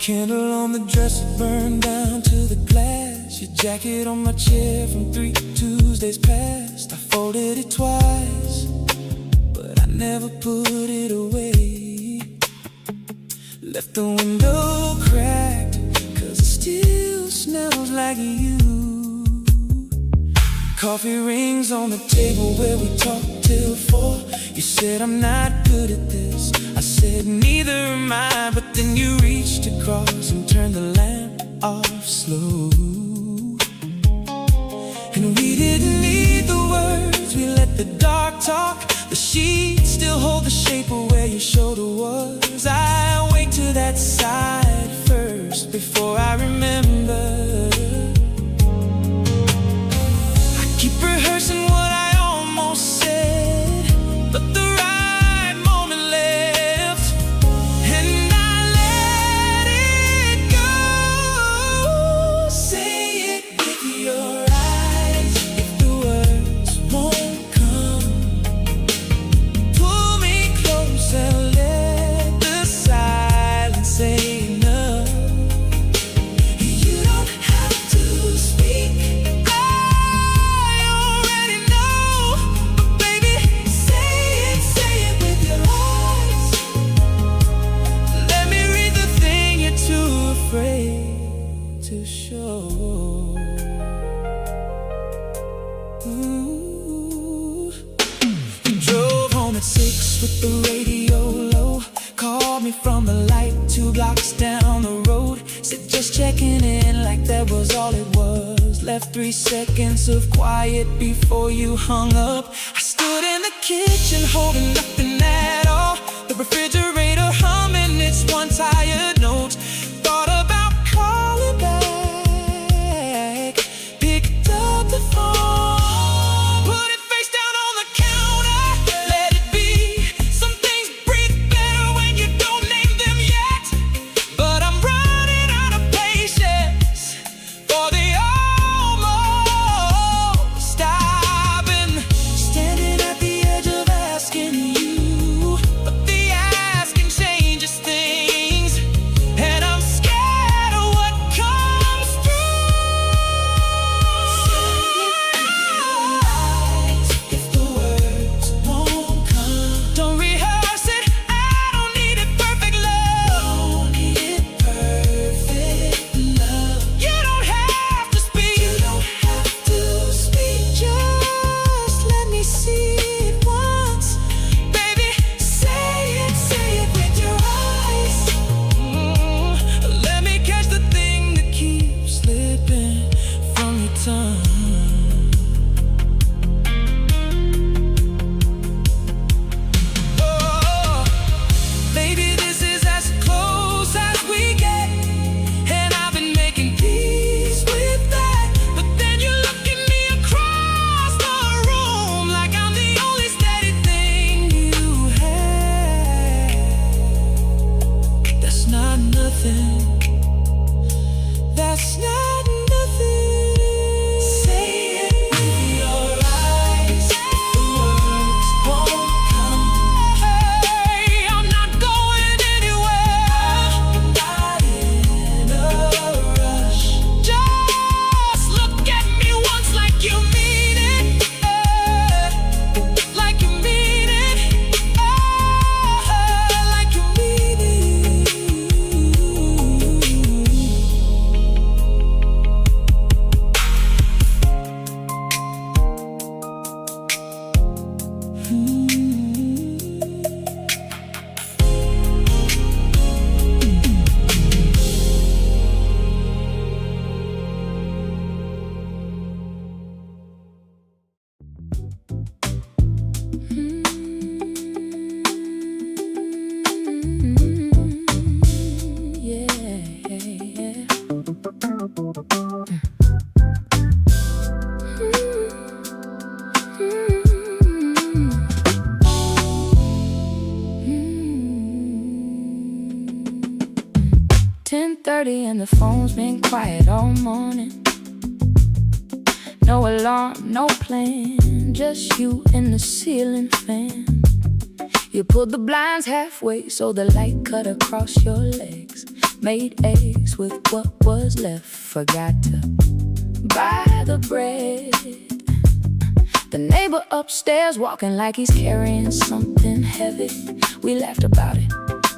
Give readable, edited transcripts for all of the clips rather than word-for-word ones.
Candle on the dresser burned down to the glass. Your jacket on my chair from 3 Tuesdays past. I folded it twice, but I never put it away. Left the window cracked, 'cause it still smells like you. Coffee rings on the table where we talked till 4. You said I'm not good at this. I said neither am I. But then you reached across and turned the lamp off slow. And we didn't need the words, we let the dark talk. The sheets still hold the shape of where your shoulder was. I wake to that side first before I remember. I keep rehearsing what I almost said, but the right moment left, and I let it go. Say it with your eyes if the words won't come. Pull me closer, let the silence say enough. You don't have to speak, I already know. But baby, say it with your eyes. Let me read the thing you're too afraid to show. Ooh. You drove home at 6 with the radio low. Called me from the light 2 blocks down the road. Said just checking in, like that was all it was. Left 3 seconds of quiet before you hung up. I stood in the kitchen holding nothing at all. The refrigerator humming its one tired note. Thought about calling back, picked up the phone, put it face down on the counter, let it be. Some things breathe better when you don't name them yet. But I'm running out of patience for the almost. I've been standing at the edge of asking you, but the asking changes things, and I'm scared of what comes through. If the words won't come, don't rehearse it. I don't need it perfect love. Don't need it perfect love. You don't have to speak. You don't have to speak. Just let me see it once. Baby, say it with your eyes. Let me catch the thing that keeps slipping from your tongue. Oh, baby, this is as close as we get, and I've been making peace with that. But then you look at me across the room like I'm the only steady thing you have. That's not nothing. That's not nothing. Say it with your eyes. The words won't come. Hey, I'm not going anywhere. I'm not in a rush. Just look at me once like you mean it. Like you mean it. Like you mean it. And the phone's been quiet all morning. No alarm, no plan, just you and the ceiling fan. You pulled the blinds halfway so the light cut across your legs. Made eggs with what was left. Forgot to buy the bread. The neighbor upstairs walking like he's carrying something heavy. We laughed about it,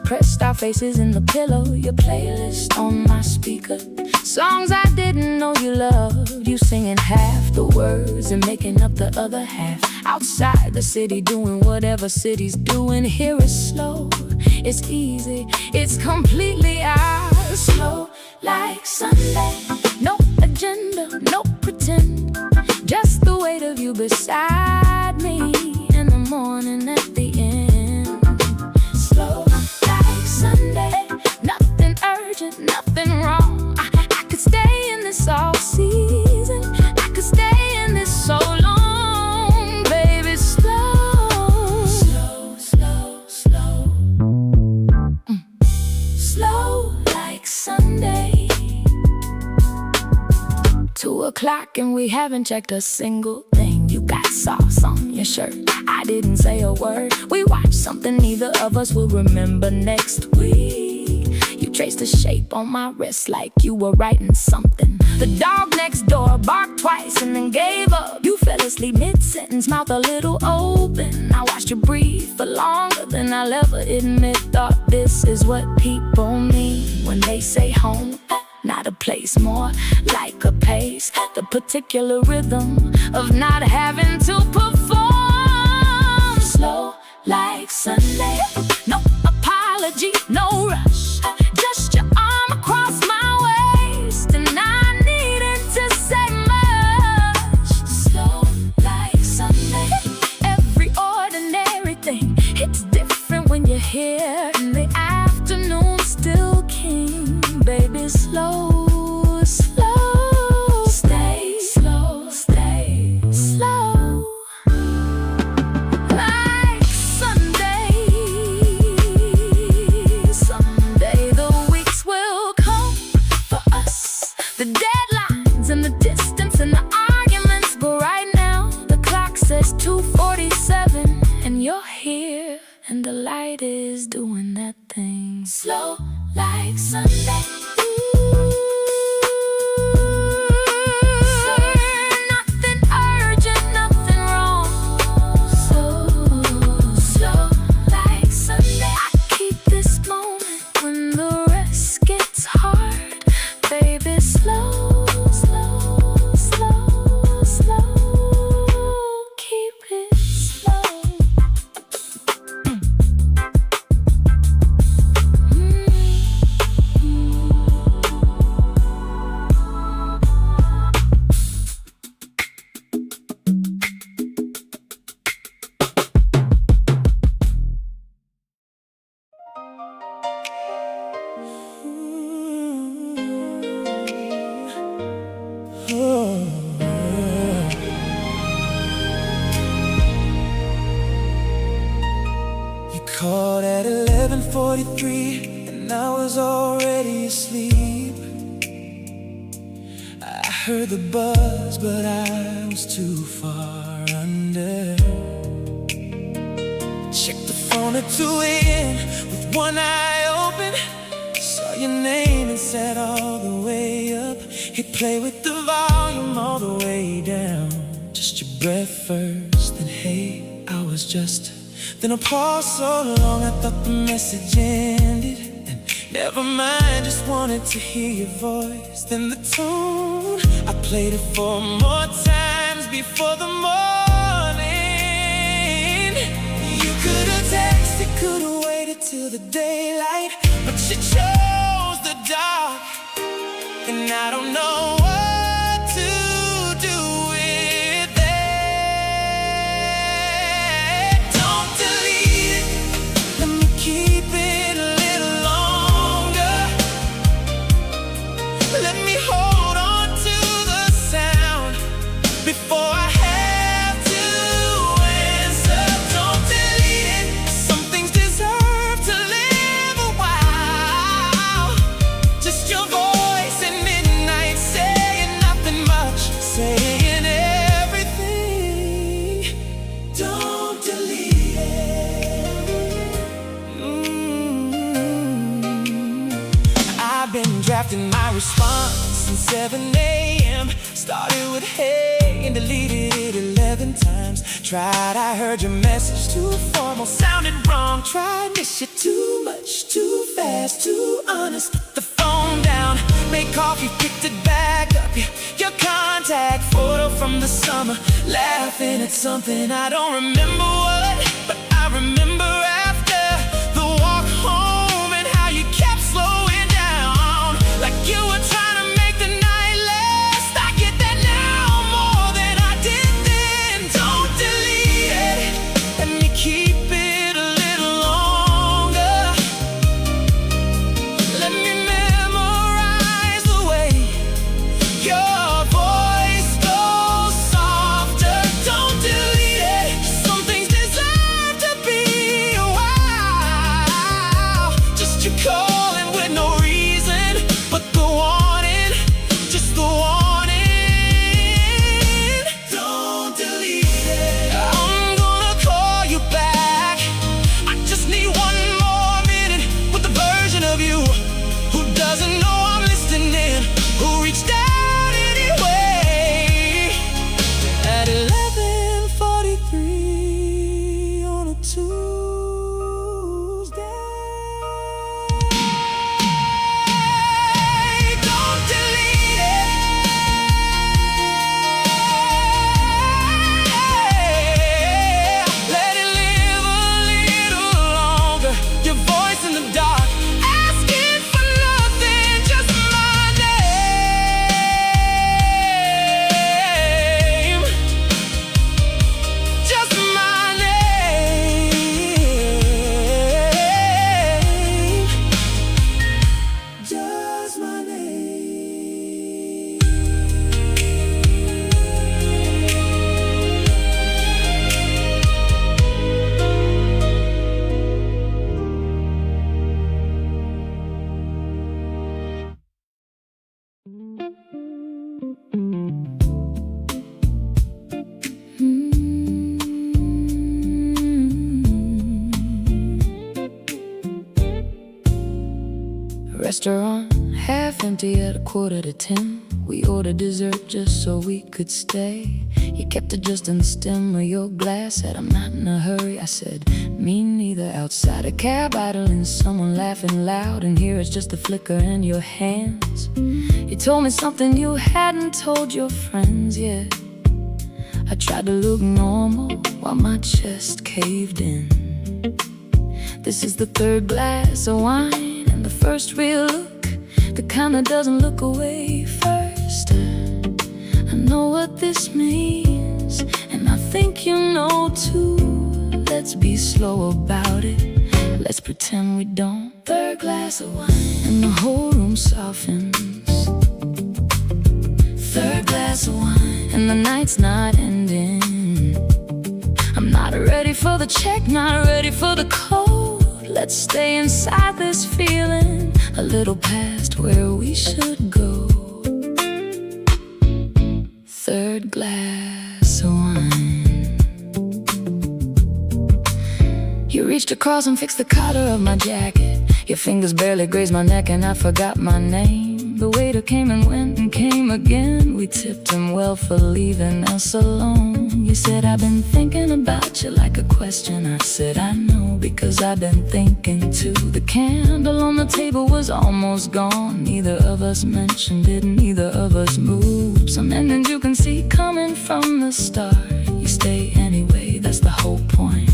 pressed our faces in the pillow. Your playlist on my speaker, songs I didn't know you loved. You singing half the words and making up the other half. Outside the city doing whatever city's doing. Here it's slow, it's easy, it's completely ours. Slow like Sunday, no agenda, no pretend. Just the weight of you beside me in the morning at the end. Slow like Sunday, nothing urgent, nothing wrong. I could stay in this all season, I could stay in this so long. Baby, slow, slow, slow, slow. Slow like Sunday. 2 o'clock and we haven't checked a single thing. You got sauce on your shirt, I didn't say a word. We watched something neither of us will remember next week. You traced a shape on my wrist like you were writing something. The dog next door barked twice and then gave up. You fell asleep mid-sentence, mouth a little open. I watched you breathe for longer than I'll ever admit. Thought this is what people mean when they say home. Not a place, more like a pace. The particular rhythm of not having to perform. Slow like Sunday, no apology, no rush. Just your arm across my waist and I needed to say much. Slow like Sunday, every ordinary thing. It's different when you're here in the afternoon, still king. Baby, slow, slow, stay slow, stay slow. Like Sunday, someday the weeks will come for us. The deadlines and the distance and the arguments. But right now the clock says 2:47 and you're here and the light is doing that thing. Slow like Sunday. Nothing urgent, nothing wrong. Slow, slow like Sunday. I keep this moment when the rest gets hard. Baby, slow, slow, slow, slow. Keep it slow. You called at 11:43 and I was already asleep. I heard the buzz but I was too far under. Checked the phone at 2 a.m. with one eye open. Saw your name and sat all the way up. Hit play with the volume all the way down. Just your breath first, then hey, I was just. Then I paused so long I thought the message ended. And never mind, just wanted to hear your voice. Then the tone, I played it 4 more times before the morning. You could've texted, could've waited till the daylight, but you chose the dark. And I don't know what to do with it. Don't delete it, let me keep it a little longer. Let me hold on to the sound before I have to answer. Don't delete it, some things deserve to live a while. Just your voice and midnight say 11 a.m. Started with hey and deleted it 11 times. Tried, I heard your message, too formal, sounded wrong. Tried, miss you too much, too fast, too honest. Put the phone down, made coffee, picked it back up. Your contact photo from the summer, laughing at something I don't remember what, but I remember after the walk home and how you kept slowing down, like you were trying to make the night last. I get that now more than I did then. Don't delete it, let me keep it a little longer. Let me memorize the way your voice goes softer. Don't delete it, some things deserve to be a while. Just you calling with no reason, but the warning, just the warning. Don't delete it, I'm gonna call you back. I just need one more minute with the version of you who doesn't know I'm listening, who reached out anyway. At 11:43 on a Tuesday. Don't delete it. Let it live a little longer. Your voice in the dark, asking for nothing, just my name. Just my name. Just my name. Restaurant half empty at 9:45. We ordered dessert just so we could stay. You kept adjusting the stem of your glass. Said, I'm not in a hurry. I said, me neither. Outside a cab idling, someone laughing loud, and here it's just a flicker in your hands. You told me something you hadn't told your friends yet. I tried to look normal while my chest caved in. This is the third glass of wine and the first real look, the kind that doesn't look away first. I know what this means, and I think you know too. Let's be slow about it, let's pretend we don't. Third glass of wine and the whole room softens. Third glass of wine and the night's not ending. I'm not ready for the check, not ready for the code. Let's stay inside this feeling, a little past where we should go. Third glass of wine. You reached across and fixed the collar of my jacket. Your fingers barely grazed my neck and I forgot my name. The waiter came and went and came again. We tipped him well for leaving us alone. You said, I've been thinking about you like a question. I said, I know, because I've been thinking too. The candle on the table was almost gone. Neither of us mentioned it, neither of us moved. Some endings you can see coming from the start. You stay anyway, that's the whole point.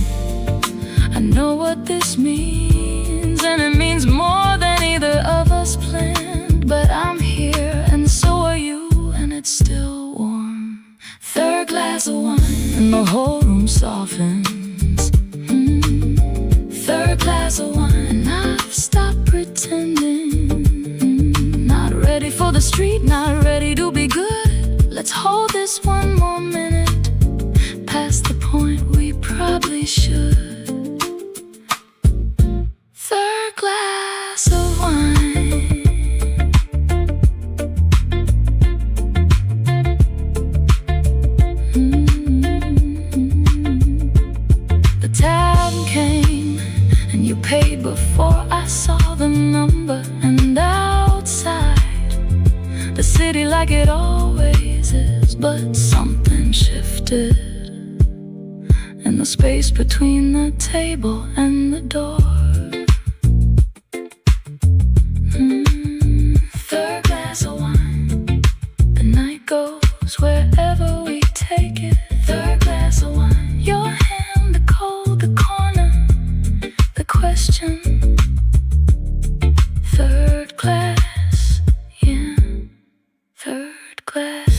I know what this means, and it means more than either of us planned. But I'm here, and so are you, and it's still warm. Third glass of wine, and the whole room softens. Third glass of wine, and I've stopped pretending. Not ready for the street, not ready to be good. Let's hold this one more minute, past the point we probably should. Third glass of wine. The tab came and you paid before I saw the number. And outside, the city like like it always is, but something shifted in the space between the table and the door. Third glass of wine, the night goes wherever we take it. Third glass of wine, your hand, the cold, the corner, the question. Third class, yeah, third class.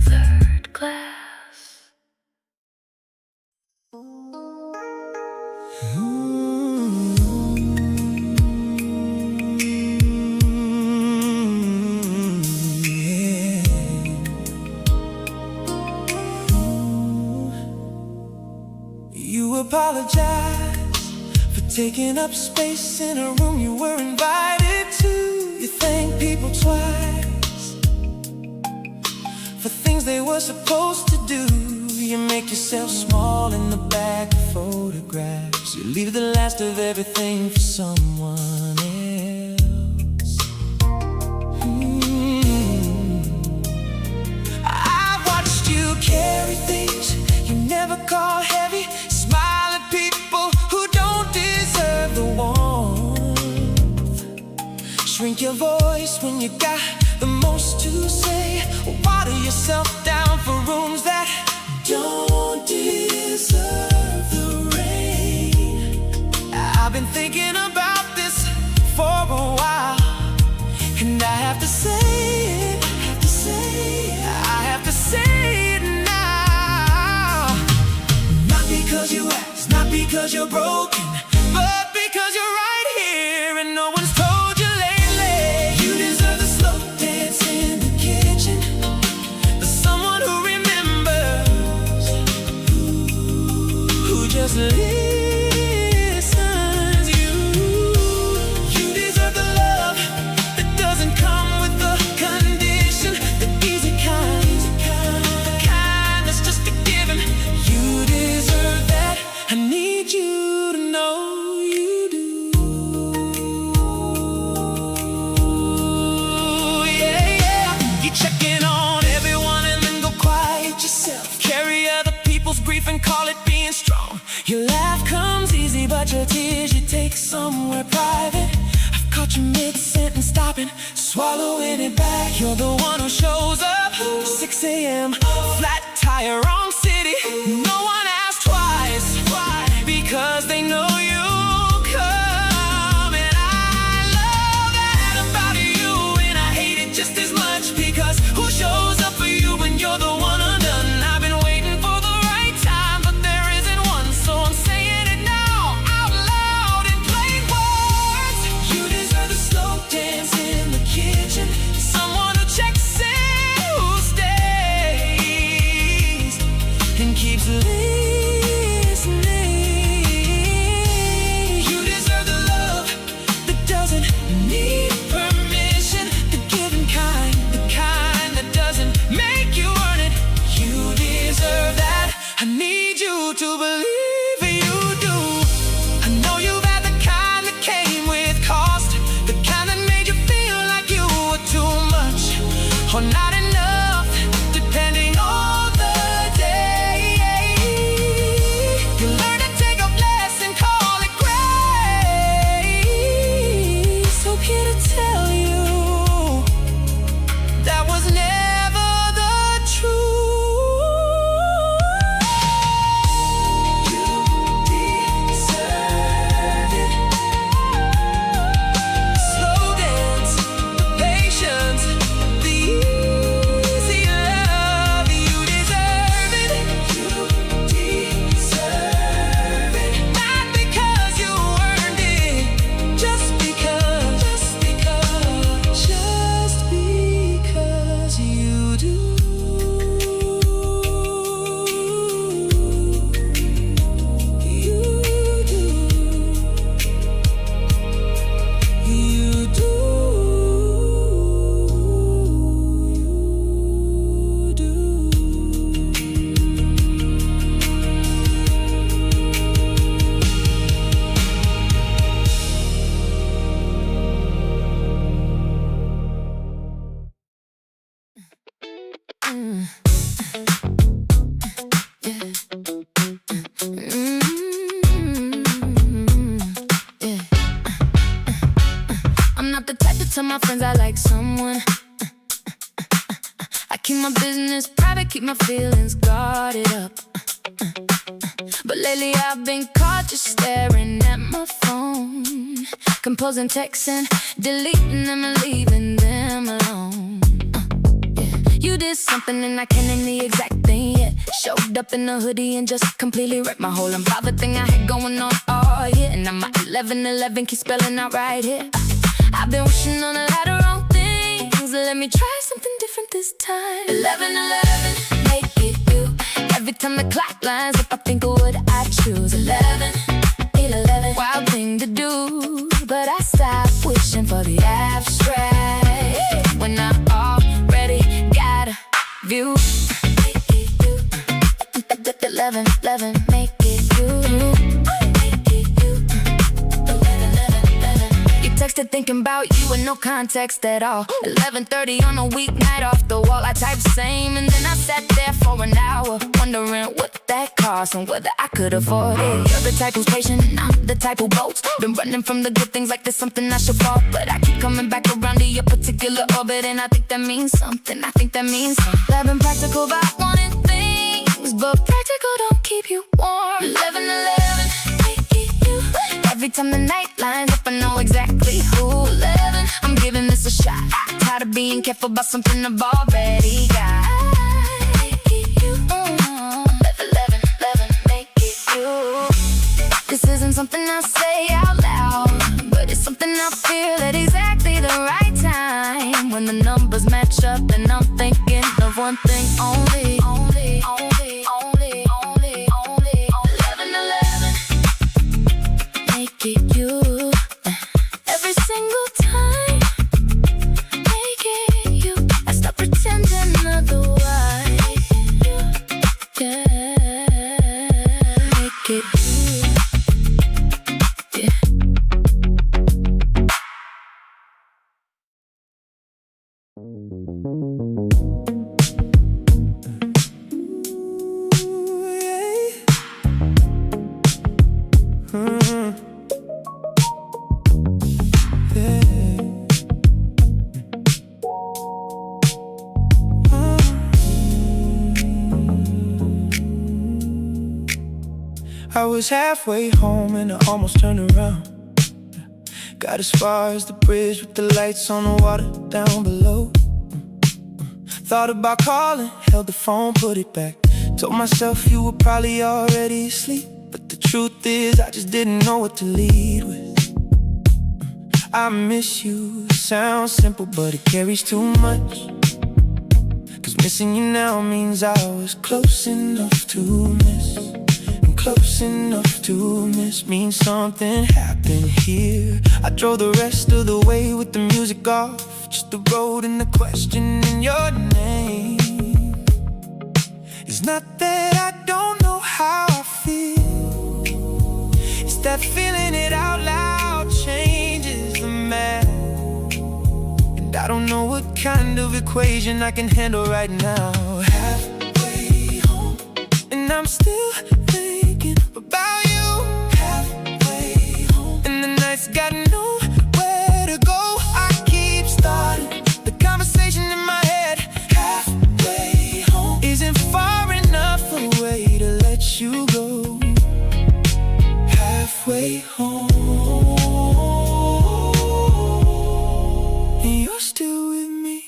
Third class. You apologize for taking up space in a room you were invited to. You thank people twice for things they were supposed to do. You make yourself small in the back of photographs. You leave the last of everything for someone else. I watched you carry things you never call heavy. Smile at people who don't deserve the warmth. Shrink your voice when you got the most to say. Water yourself down for rooms that don't deserve the rain. I've been thinking about this for a while, and I have to say it, I have to say it now. Not because you asked, not because you're broken, but because you're right here and no one's told you lately. You deserve the slow dance in the kitchen, the someone who remembers, who just listens. You deserve the love that doesn't come with a condition, the easy kind, the kind that's just a given. You deserve that. I need you to know you do. Yeah, yeah. You check in on everyone and then go quiet yourself. Carry other people's grief and call it being strong. Your laugh comes easy, but your tears you take somewhere private. I've caught you mid-sentence stopping, swallowing it back. You're the one who shows up 6 a.m. Flat tire, wrong city. No one asked twice, because they know you'll come. And I love that about you, and I hate it just as much, because who shows up for you when you're the one undone? I've been waiting for the right time, but there isn't one, so I'm saying it now, out loud in plain words. You deserve the slow dance in the kitchen, someone who checks in, who stays and keeps listening. You deserve the love that doesn't need permission, the giving kind, the kind that doesn't make you earn it. You deserve that. I need you to believe you do. I know you've had the kind that came with cost, the kind that made you feel like you were too much or not enough, depending on the day. You learn to take up less and call it grace. So here to tell you that was never the truth. You Yeah. I'm not the type to tell my friends I like someone. I keep my business private, keep my feelings guarded up. But lately I've been caught just staring at my phone, composing texts and deleting them and leaving them alone. You did something and I can't name the exact thing yet. Showed up in a hoodie and just completely wrecked my whole unbothered thing I had going on. Oh yeah, and I'm at 11:11, keep spelling out right here. I've been wishing on a lot of wrong things. Let me try something different this time. 11:11, make it you. Every time the clock lines up, I think of what I choose. 11, 8:11, wild thing to do, but I stop wishing for the abstract when I already got a view. Make it you. 11:11, make it you. Make it you. 11:11. You texted thinking about you with no context at all. 11:30 on a weeknight, off the wall. I typed same and then I sat there for an hour, wondering what that cost and whether I could afford it. You're the type who's patient, I'm the type who bolts. Been running from the good things like there's something I should fall, but I keep coming back around to your particular orbit, and I think that means something. I think that means something. I've been practical about wanting things, but practical don't keep you warm. 11:11, make it you. Every time the night lines up, I know exactly who. 11, I'm giving this a shot. Tired of being careful about something I've already got. Make it you. 11:11, make it you. This isn't something I say out loud, but it's something I feel at exactly the right time. When the numbers match up, then I'm thinking of one thing only. 11:11, make it you. Every single time, make it you. I stop pretending otherwise. Yeah, make it you. Yeah. I was halfway home and I almost turned around. Got as far as the bridge with the lights on the water down below. Thought about calling, held the phone, put it back. Told myself you were probably already asleep, but the truth is I just didn't know what to lead with. I miss you, sounds simple but it carries too much. 'Cause missing you now means I was close enough to miss. Close enough to miss means something happened here. I drove the rest of the way with the music off, just the road and the question in your name. It's not that I don't know how I feel, it's that feeling it out loud changes the math. And I don't know what kind of equation I can handle right now. Halfway home and I'm still about you. Halfway home and the night's got nowhere to go. I keep starting the conversation in my head. Halfway home isn't far enough away to let you go. Halfway home and you're still with me.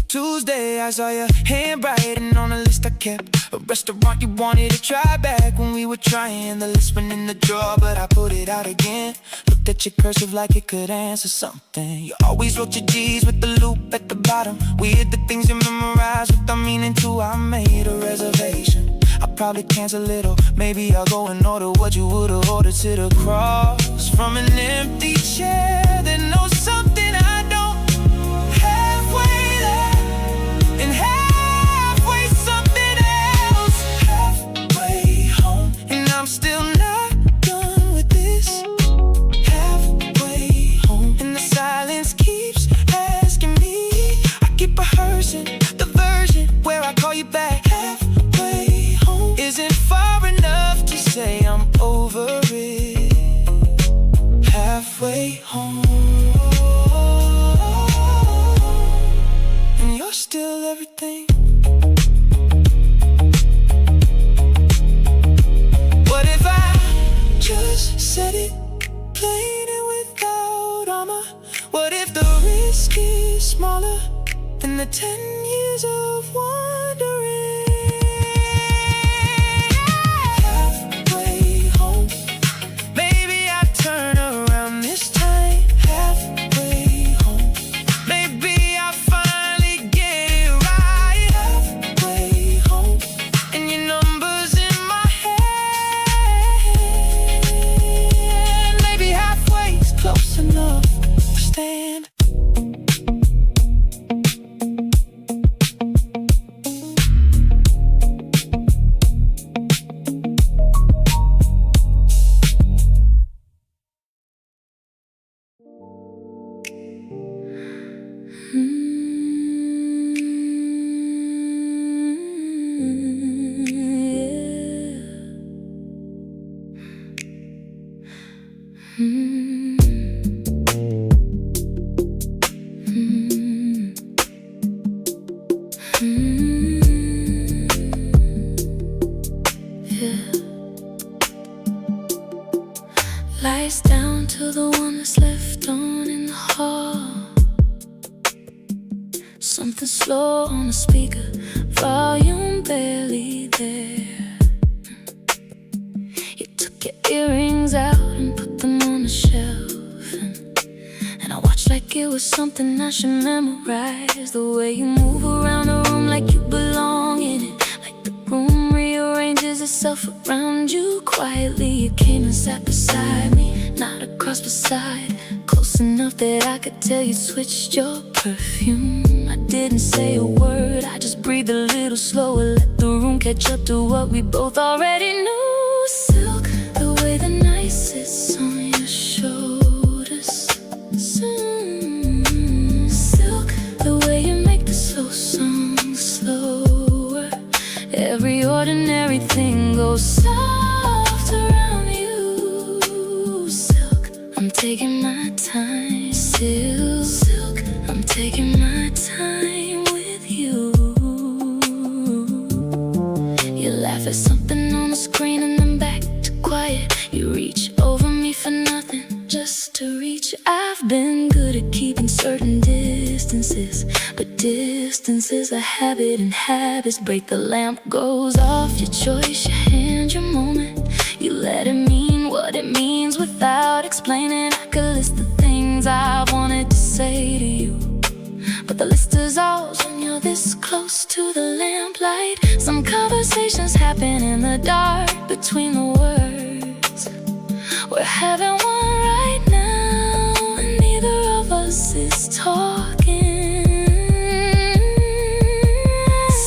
Tuesday, I saw your handwriting on a list I kept. A restaurant you wanted to try back when we were trying. The list went in the drawer, but I put it out again. Looked at your cursive like it could answer something. You always wrote your G's with the loop at the bottom. Weird the things you memorize without meaning to. I made a reservation. I'll probably cancel it, or maybe I'll go and order what you would've ordered. Sit across from an empty chair that knows something I don't. Halfway there and halfway something else. Halfway home and I'm still not done with this. Halfway home and the silence keeps asking me. I keep rehearsing the version where I call you back. floor on the speaker, volume barely there. You took your earrings out and put them on the shelf, and I watched like it was something I should memorize. The way you move around the room like you belong in it, like the room rearranges itself around you. Quietly you came and sat beside me, not across beside, close enough that I could tell you switched your perfume. I didn't say a word, I just breathed a little slower, let the room catch up to what we both already knew. Silk, the way the night sits on your shoulders. Silk, the way you make the slow songs slower. Every ordinary thing goes soft around you. Silk, I'm taking my time. Silk, I'm taking my time with you. You laugh at something on the screen and then back to quiet. You reach over me for nothing, just to reach. I've been good at keeping certain distances, but distance is a habit and habits break. The lamp goes off, your choice, your hand, your moment. You let it mean what it means without explaining. I could list the things I wanted to say to you, but the list is ours when you're this close to the lamplight. Some conversations happen in the dark between the words. We're having one right now, and neither of us is talking.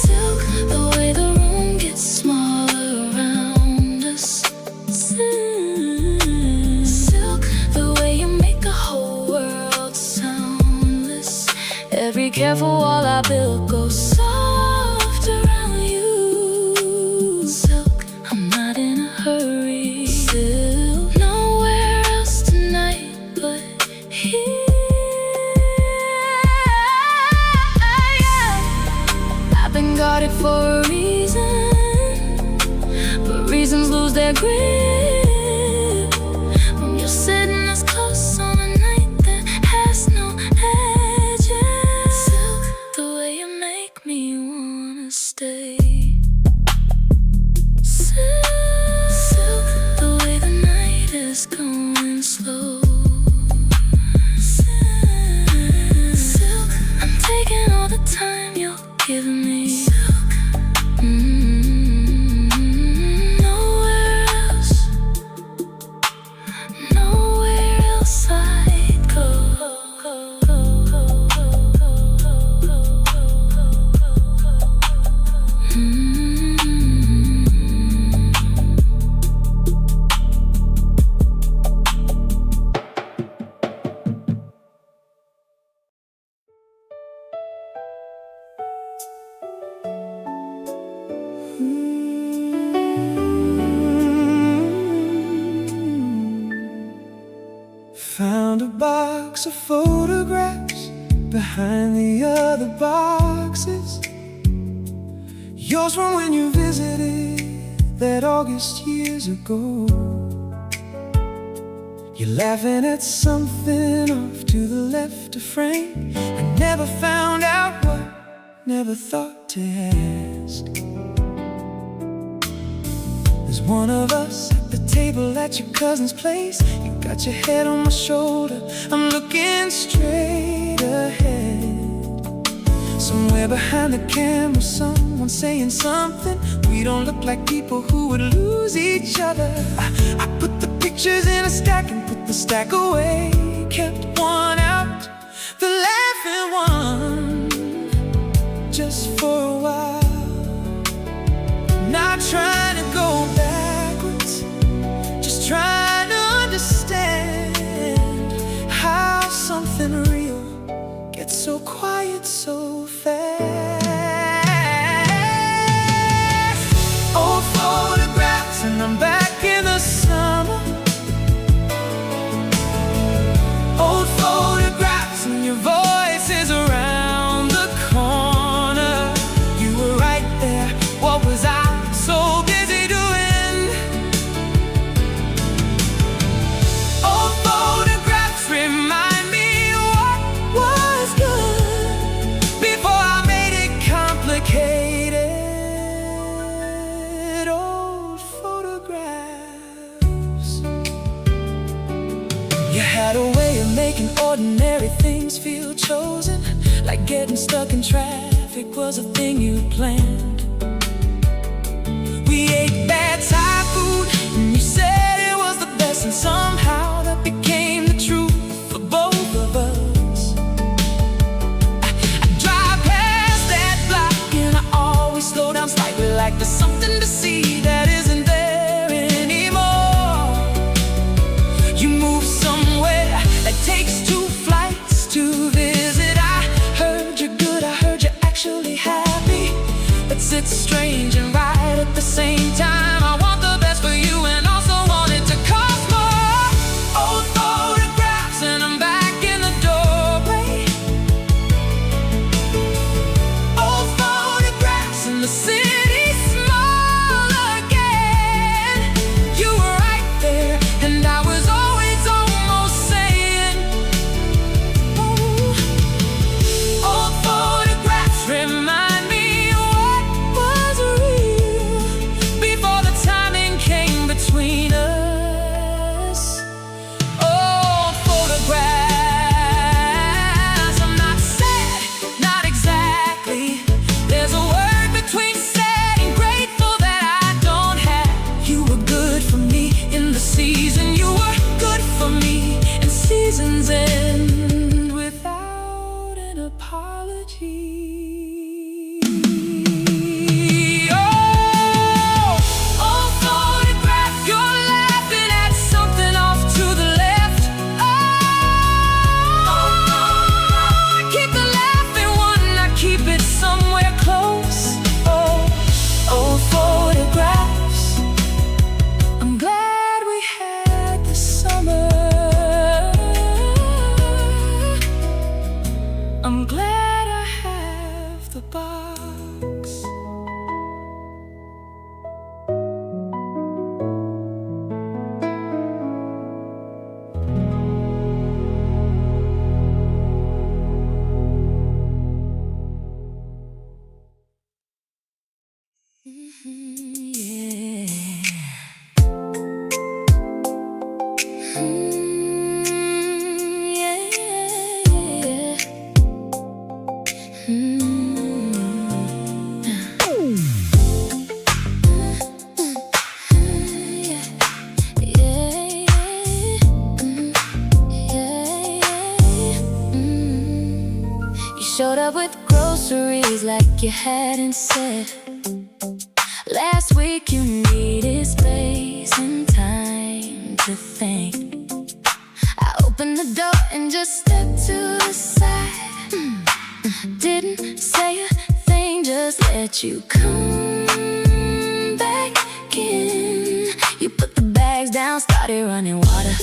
Silk, the way the room gets smaller around us. Silk, the way you make the whole world soundless. Every careful wall I built goes soft around you. Silk, I'm not in a hurry. Silk, nowhere else tonight but here. I've been guarded for a reason, but reasons lose their grip when you're sitting this close on a night that has no edges. Silk, the way you make me wanna stay. Silk, the way the night is going slow. Silk, I'm taking all the time you're giving me. Nowhere else I'd go. Found a box of photographs behind the other boxes. Yours from when you visited that August years ago. You're laughing at something off to the left of frame. I never found out what, never thought to ask. There's one of us at the table at your cousin's place. You got your head on my shoulder, I'm looking straight ahead. Somewhere behind the camera, someone saying something. We don't look like people who would lose each other. I put the pictures in a stack and put the stack away. Kept one out, the laughing one, just for a while. Not trying to go backwards, just trying to understand how something real gets so quiet so fast. Old photographs and I'm back in the summer. Old photographs and your voice is around the corner. You were right there, what was I so busy doing? had a way of making ordinary things feel chosen, like getting stuck in traffic was a thing you planned. We ate bad Thai food, and you said it was the best, and somehow that became the truth for both of us. I drive past that block, and I always slow down slightly, like there's something to see that isn't there anymore. You move somewhere that takes 2 flights to visit. I heard you're good, I heard you're actually happy. It's strange and right at the same time. I want the best for you and also want it to cost more. Old photographs and I'm back in the doorway. Old photographs and the city's small again. You were right there and I was always almost saying, oh. Old photographs remind me between us. Old photographs. I'm not sad, not exactly. There's a word between sad and grateful that I don't have. You were good for me in the season. You were good for me, and seasons end without an apology. I'm glad I have the box. Showed up with groceries like you hadn't said. Last week you needed space and time to think. I opened the door and just stepped to the side. Didn't say a thing, just let you come back in. You put the bags down, started running water,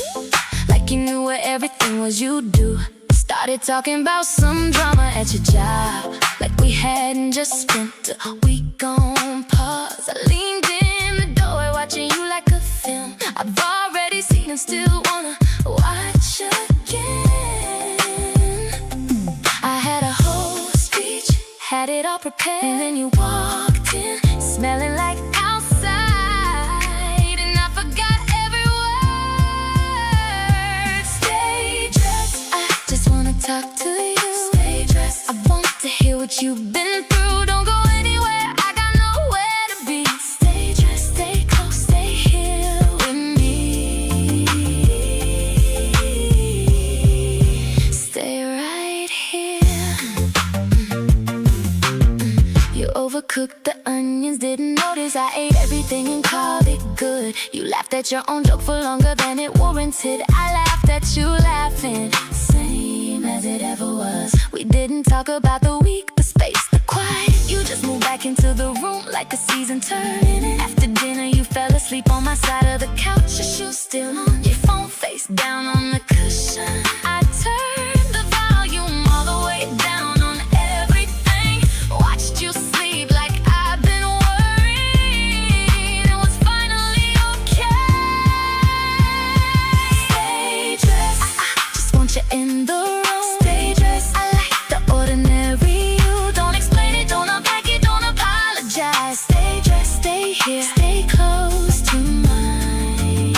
like you knew where everything was you do. Started talking about some drama at your job, like we hadn't just spent a week on pause. I leaned in the doorway watching you like a film I've already seen and still wanna watch again. I had a whole speech, had it all prepared, and then you walked in, smelling like outside, and I forgot every word. Stay dressed, I just wanna talk to you. Stay dressed, I want to hear what you've been through. Don't go anywhere, I got nowhere to be. Stay dressed, stay close, stay here with me. Stay right here. You overcooked the onions, didn't notice I ate everything and called it good. You laughed at your own joke for longer than it warranted. I laughed at you laughing, same as it ever was. We didn't talk about the week, the space, the quiet. You just moved back into the room like a season turning. After dinner you fell asleep on my side of the couch, your shoes still on, your phone face down on the cushion. I turned the volume all the way down on everything, watched you sleep like I've been worried. It was finally okay. Stay dressed, I just want you in the room. Stay dressed, I like the ordinary you. Don't explain it, don't unpack it, don't apologize. Stay dressed, stay here, stay close to mine.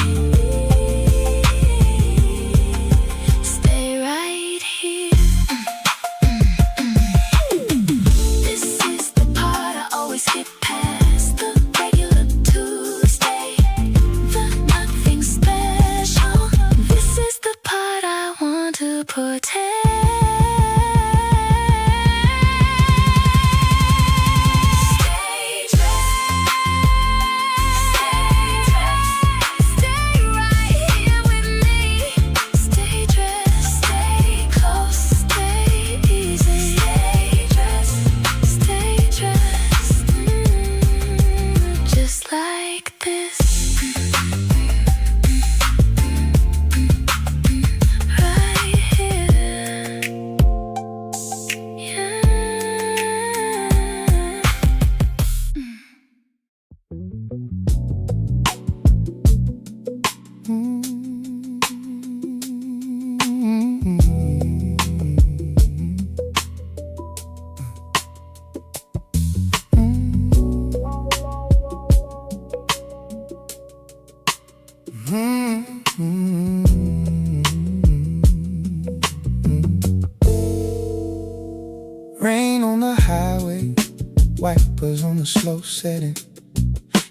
slow setting.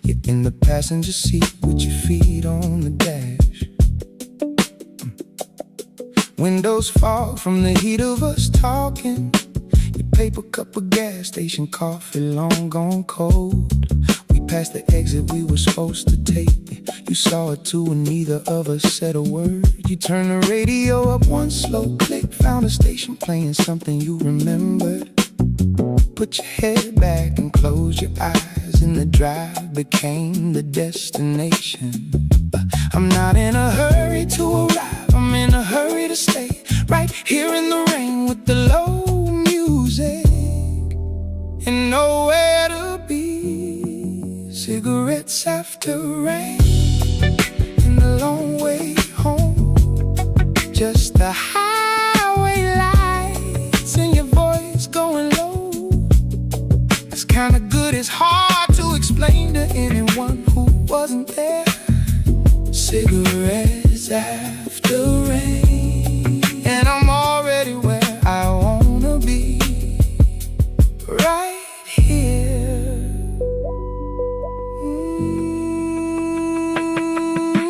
You're in the passenger seat with your feet on the dash. Windows fog from the heat of us talking. Your paper cup of gas station coffee long gone cold. We passed the exit we were supposed to take. You saw it too and neither of us said a word. You turned the radio up one slow click, found a station playing something you remembered. Put your head back and close your eyes, and the drive became the destination. I'm not in a hurry to arrive, I'm in a hurry to stay right here in the rain with the low music and nowhere to be. Cigarettes after rain and the long way home. Just the highway lights and your voice going low. It's kinda good, it's hard to explain to anyone who wasn't there. Cigarettes after rain, and I'm already where I wanna be, right here.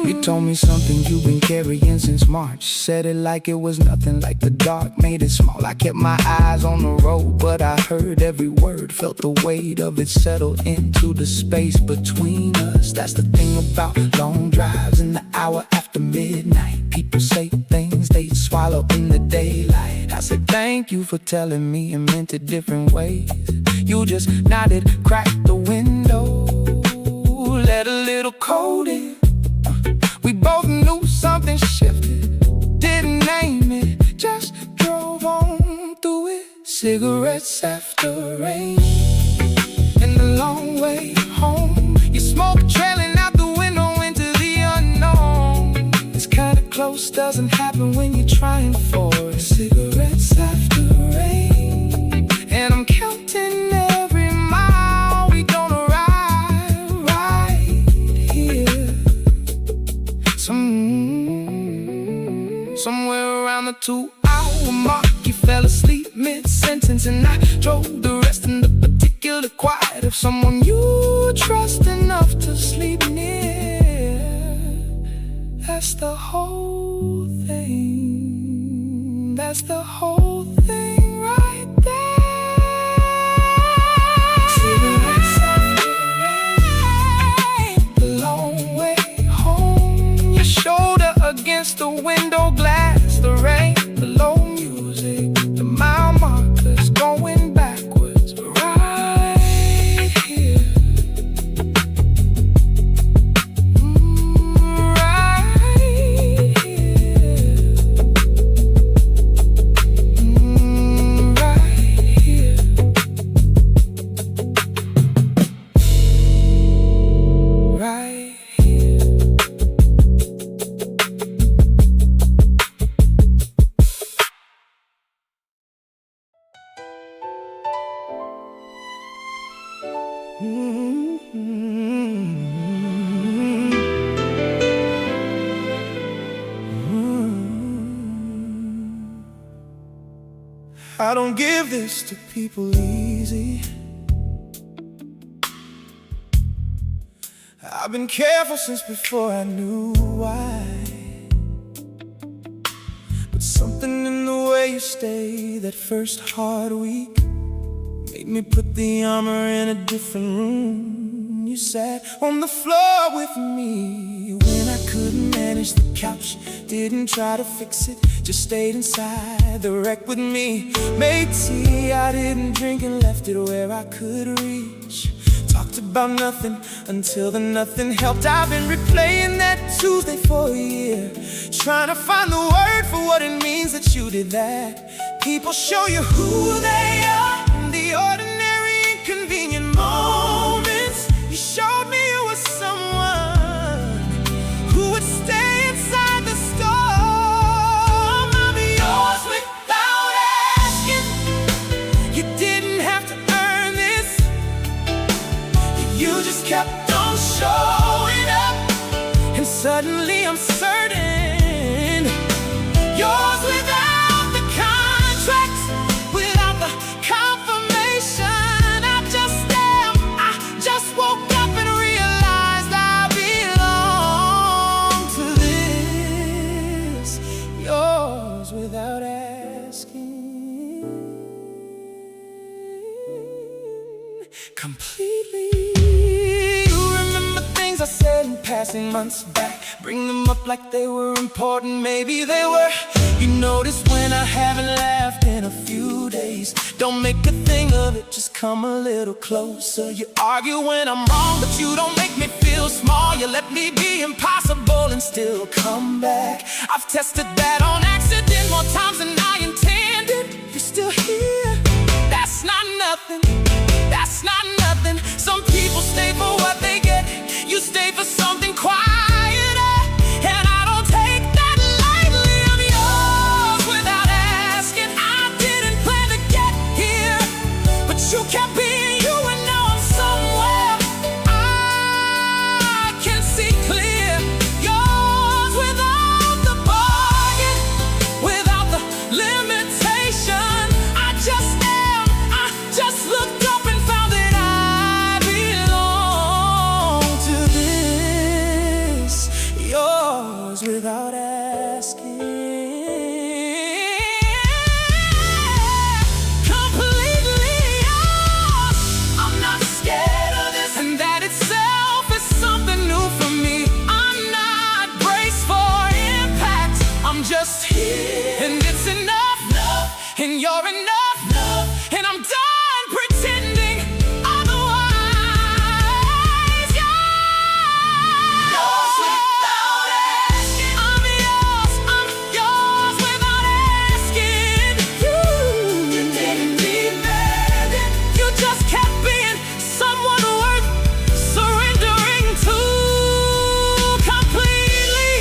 You told me something you've been carrying since March. Said it like it was nothing, like the dark made it small. I kept my eyes on the road, but I heard every word, felt the weight of it settle into the space between us. That's the thing about long drives in the hour after midnight. People say things they swallow in the daylight. I said thank you for telling me and meant it different ways. You just nodded, cracked the window, let a little cold in. We both knew something shifted, didn't name it, just drove on through it. Cigarettes after rain and the long way home. You smoke trailing out the window into the unknown. It's kinda close, doesn't happen when you're trying for it. Cigarettes after rain, and I'm counting every mile we gonna ride right here. Somewhere around the 2-hour mark, you fell asleep mid-sentence, and I drove the rest in the particular quiet of someone you trust enough to sleep near. That's the whole thing. That's the whole thing right there. Cigarettes after rain, the long way home. Your shoulder against the window glass, the rain, the low music, the mile markers going backwards, right here. Right here. Right here. Right here. I don't give this to people easy. I've been careful since before I knew why. But something in the way you stay that first hard week made me put the armor in a different room. You sat on the floor with me when I couldn't manage the couch. Didn't try to fix it, just stayed inside the wreck with me. Made tea, I didn't drink and left it where I could reach. Talked about nothing until the nothing helped. I've been replaying that Tuesday for a year, trying to find the word for what it means that you did that. People show you who they are in the ordinary, inconvenient moments. You showed me you were someone who would stay inside the storm. I'm yours without asking. You didn't have to earn this. You just kept on showing up, and suddenly I'm certain yours without the contract, without the confirmation. I just am. I passing months back. Bring them up like they were important, maybe they were. You notice when I haven't laughed in a few days. Don't make a thing of it, just come a little closer. You argue when I'm wrong, but you don't make me feel small. You let me be impossible and still come back. I've tested that on accident more times than I intended. You're still here, that's not nothing. That's not nothing. Some people stay for what they get. You stay for something quieter, and I don't take that lightly. I'm yours without asking. I didn't plan to get here, but you kept being you, and now I'm somewhere I can see clear. Yours without the bargain, without the limitation. I just looked up and found that I belong to this. Yours without asking. Completely yours. I'm not scared of this, and that itself is something new for me. I'm not braced for impact. I'm just here, and it's enough, and you're enough. And I'm done pretending otherwise. Yours without asking. I'm yours without asking. You didn't demand it. You just kept being someone worth surrendering to completely.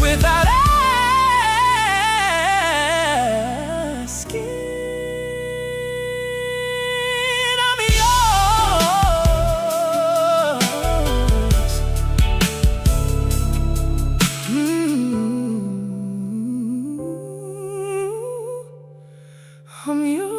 Without asking. I'm yours. I'm yours.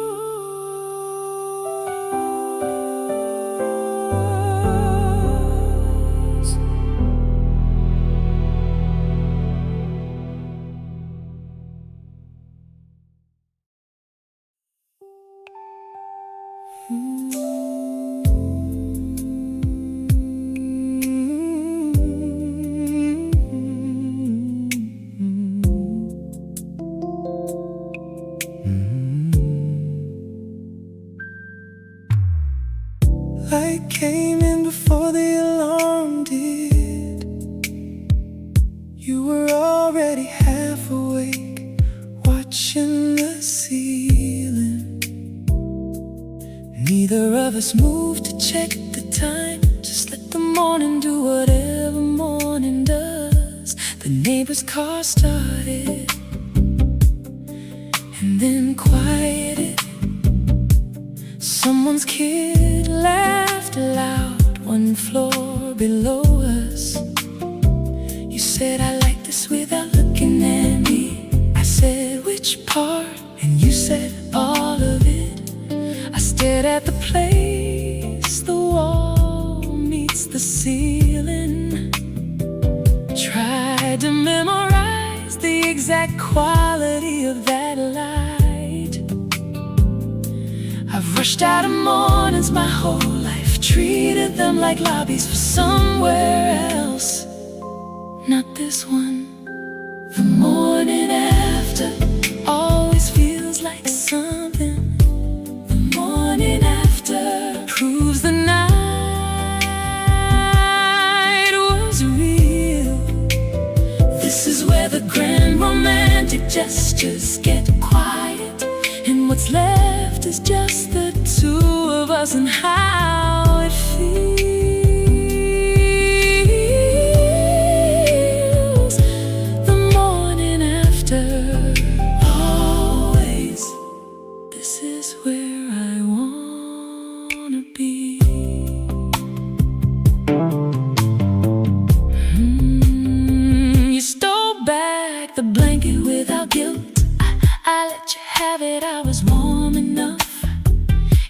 Light came in before the alarm did. You were already half awake, watching the ceiling. Neither of us moved to check the time. Just let the morning do whatever morning does. The neighbor's car started and then quieted. Someone's kid laughed loud 1 floor below us. You said, I like this without looking at me. I said, which part? And you said, all of it. I stared at the place the wall meets the ceiling. Tried to memorize the exact quality of that light. I've rushed out of mornings my whole life, treated them like lobbies for somewhere else. Not this one. The morning after always feels like something. The morning after proves the night was real. This is where the grand romantic gestures get quiet, and what's left is just the two of us and how it feels. The morning after, always. This is where I wanna be. You stole back the blanket without guilt. I let you have it, I was warm enough.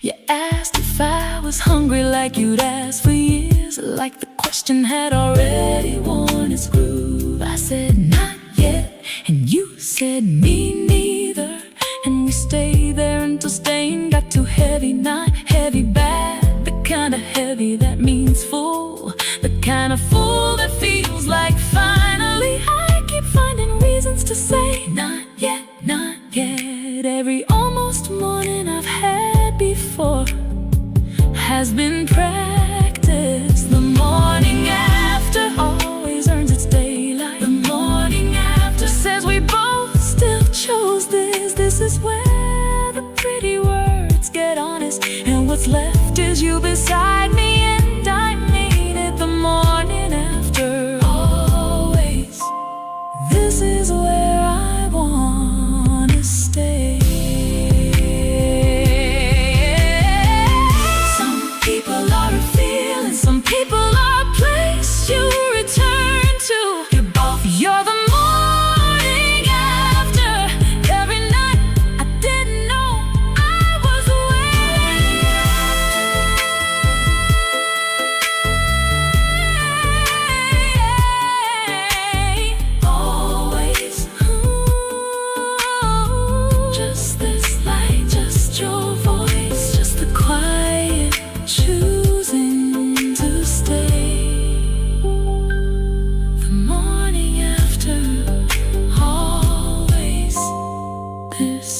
You asked if I was hungry like you'd asked for years, like the question had already worn its groove. I said, not yet, and you said, me neither. And we stay there until staying got too heavy. Not heavy bad, the kind of heavy that means full, the kind of full that feels like finally. I keep finding reasons to say not yet, not yet. Every almost morning I've had before has been practiced. The morning after always earns its daylight. The morning after says we both still chose this. This is where the pretty words get honest, and what's left is you beside me, and I mean it. The morning after always, this is where I wanna stay. Some people are a place you return to. You're both. You're the morning after. Every night I didn't know I was away. Always. Ooh, just this light, just your voice, just the quiet choosing to stay. The morning after always this.